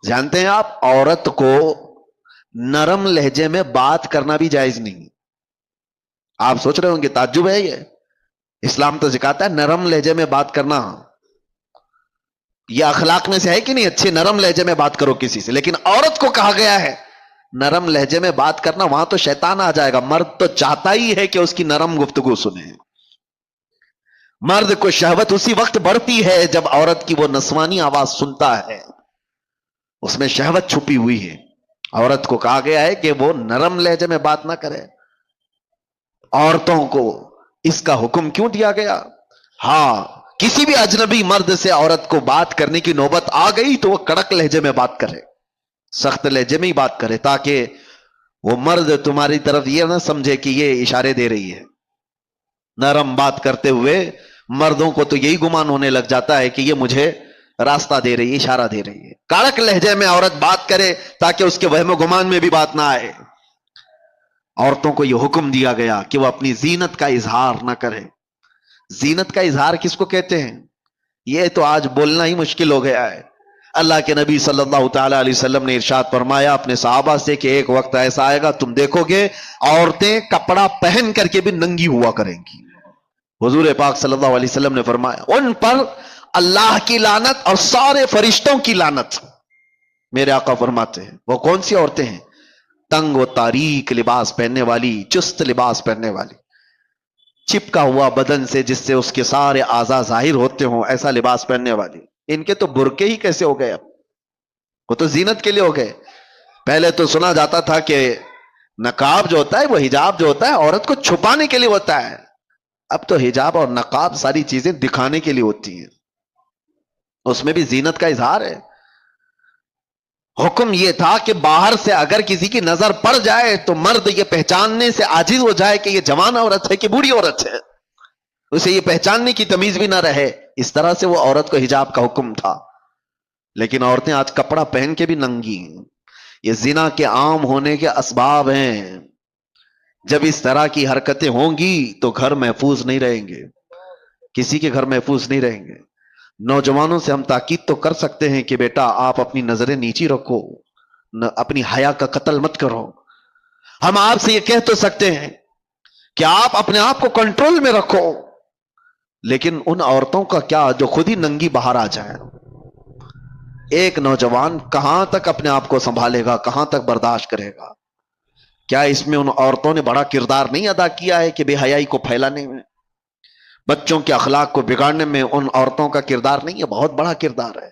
جانتے ہیں آپ عورت کو نرم لہجے میں بات کرنا بھی جائز نہیں. آپ سوچ رہے ہوں گے تعجب ہے یہ. اسلام تو سکھاتا ہے نرم لہجے میں بات کرنا. یہ اخلاق میں سے ہے کہ نہیں اچھے نرم لہجے میں بات کرو کسی سے, لیکن عورت کو کہا گیا ہے نرم لہجے میں بات کرنا. وہاں تو شیطان آ جائے گا. مرد تو چاہتا ہی ہے کہ اس کی نرم گفتگو سنے. مرد کو شہوت اسی وقت بڑھتی ہے جب عورت کی وہ نسوانی آواز سنتا ہے. اس میں شہوت چھپی ہوئی ہے. عورت کو کہا گیا ہے کہ وہ نرم لہجے میں بات نہ کرے. عورتوں کو اس کا حکم کیوں دیا گیا؟ ہاں, کسی بھی اجنبی مرد سے عورت کو بات کرنے کی نوبت آ گئی تو وہ کڑک لہجے میں بات کرے, سخت لہجے میں ہی بات کرے, تاکہ وہ مرد تمہاری طرف یہ نہ سمجھے کہ یہ اشارے دے رہی ہے. نرم بات کرتے ہوئے مردوں کو تو یہی گمان ہونے لگ جاتا ہے کہ یہ مجھے راستہ دے رہی ہے, اشارہ دے رہی ہے. کڑک لہجے میں عورت بات کرے تاکہ اس کے وہم و گمان میں بھی بات نہ آئے. عورتوں کو یہ حکم دیا گیا کہ وہ اپنی زینت کا اظہار نہ کرے. زینت کا اظہار کس کو کہتے ہیں؟ یہ تو آج بولنا ہی مشکل ہو گیا ہے. اللہ کے نبی صلی اللہ تعالی علیہ وسلم نے ارشاد فرمایا اپنے صحابہ سے کہ ایک وقت ایسا آئے گا تم دیکھو گے عورتیں کپڑا پہن کر کے بھی ننگی ہوا کریں گی. حضور پاک صلی اللہ علیہ وسلم نے فرمایا ان پر اللہ کی لعنت اور سارے فرشتوں کی لعنت. میرے آقا فرماتے ہیں وہ کون سی عورتیں ہیں؟ تنگ و تاریک لباس پہننے والی, چست لباس پہننے والی, چپکا ہوا بدن سے جس سے اس کے سارے اعضاء ظاہر ہوتے ہوں ایسا لباس پہننے والی. ان کے تو برقعے ہی کیسے ہو گئے؟ اب وہ تو زینت کے لیے ہو گئے. پہلے تو سنا جاتا تھا کہ نقاب جو ہوتا ہے وہ حجاب جو ہوتا ہے عورت کو چھپانے کے لیے ہوتا ہے. اب تو حجاب اور نقاب ساری چیزیں دکھانے کے لیے ہوتی ہیں, اس میں بھی زینت کا اظہار ہے. حکم یہ تھا کہ باہر سے اگر کسی کی نظر پڑ جائے تو مرد یہ پہچاننے سے عاجز ہو جائے کہ یہ جوان عورت ہے کہ بوڑھی عورت ہے, اسے یہ پہچاننے کی تمیز بھی نہ رہے. اس طرح سے وہ عورت کو حجاب کا حکم تھا. لیکن عورتیں آج کپڑا پہن کے بھی ننگی ہیں. یہ زنا کے عام ہونے کے اسباب ہیں. جب اس طرح کی حرکتیں ہوں گی تو گھر محفوظ نہیں رہیں گے, کسی کے گھر محفوظ نہیں رہیں گے. نوجوانوں سے ہم تاکید تو کر سکتے ہیں کہ بیٹا آپ اپنی نظریں نیچی رکھو, اپنی حیا کا قتل مت کرو. ہم آپ سے یہ کہہ تو سکتے ہیں کہ آپ اپنے آپ کو کنٹرول میں رکھو. لیکن ان عورتوں کا کیا جو خود ہی ننگی باہر آ جائیں؟ ایک نوجوان کہاں تک اپنے آپ کو سنبھالے گا, کہاں تک برداشت کرے گا؟ کیا اس میں ان عورتوں نے بڑا کردار نہیں ادا کیا ہے کہ بے حیائی کو پھیلانے میں, بچوں کے اخلاق کو بگاڑنے میں ان عورتوں کا کردار نہیں ہے؟ بہت بڑا کردار ہے.